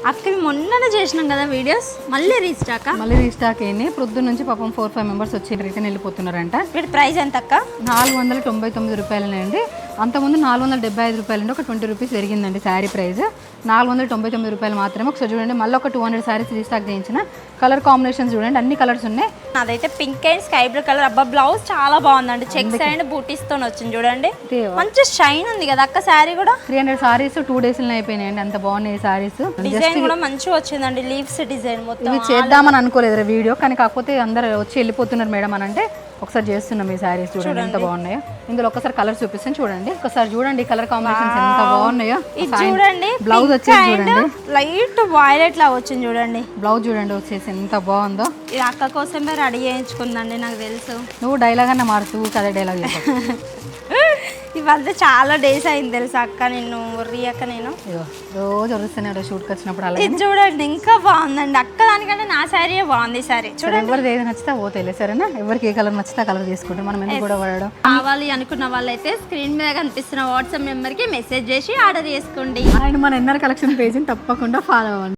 అక్క మొన్ననే చేసినాం కదా వీడియోస్, మళ్ళీ రీస్టాక్ అయింది. ప్రొద్దు నుంచి పాపం 4-5 మెంబర్స్ వచ్చి రిటర్న్ వెళ్ళిపోతున్నారంట. వీటి ప్రైస్ ఎంత అక్క? 499 రూపాయలండి. అంతకుముందు 475 రూపాయలండి. ఒక 20 రూపీస్ పెరిగిందండి శారీ ప్రైస్. 499 రూపాయలు మాత్రమే. ఒకసారి చూడండి, మళ్ళీ ఒక 200 శారీస్ రీస్టాక్ చేయించిన. కలర్ కాంబినేషన్స్ చూడండి, అన్ని కలర్స్ ఉన్నాయి. అదైతే pink and sky blue colour. అబ్బా బ్లౌజ్ చాలా బాగుందండి, చెక్స్ అండ్ బూటీస్ తో వచ్చింది చూడండి. మంచి షైన్ ఉంది కదా అక్క. శారీ కూడా 300 సారీస్ 2 days అయిపోయినాయండి. అంత బాగున్నాయి సారీస్. డిజైన్ కూడా మంచిగా వచ్చిందండి, లీవ్స్ డిజైన్ మొత్తం. ఇవి చేద్దామని అనుకోలేదు వీడియో, కానీ కాకపోతే అందరు వచ్చి వెళ్ళిపోతున్నారు మేడం అని అంటే ఒకసారి చేస్తున్నాం. ఈ సారీస్ చూడండి ఎంత బాగున్నాయో. ఇందులో ఒకసారి కలర్ చూపిస్తాను చూడండి. ఒకసారి చూడండి కలర్ కాంబినేషన్స్ ఎంత బాగున్నాయో. ఇది చూడండి, బ్లౌజ్ వచ్చేసి చూడండి లైట్ వైలెట్ లా వచ్చింది చూడండి. బ్లౌజ్ చూడండి వచ్చేసి ఎంత బాగుందో. ఇది అక్క కోసమే రెడీ చేయించుకుందండి, నాకు తెలుసు. నువ్వు డైలాగ్ అన్న మారుతూ కదా డైలాగ్ ఇవాళ చాలా డేస్ అయింది తెలుసా అక్క, నిన్ను రియక్క నేను రోజు వరుస్తూనే షూట్కి వచ్చినప్పుడు అలా. ఇది చూడండి ఇంకా బాగుందండి అక్క, దానికంటే నా శారీ బాగుంది. సరే చూడండి, ఎవరికి ఏది నచ్చితే పోతే సరేనా. ఎవరికి ఏ కలర్ నచ్చితే కలర్ తీసుకుంటాం మనం, ఎందుకు కూడా వాడడం. కావాలి అనుకున్న వాళ్ళైతే స్క్రీన్ మీద కనిపిస్తున్న వాట్సాప్ నెంబర్కి మెసేజ్ చేసి ఆర్డర్ చేసుకోండి. అండ్ మన ఎన్ఆర్ కలెక్షన్ పేజ్ని తప్పకుండా ఫాలో అవ్వండి.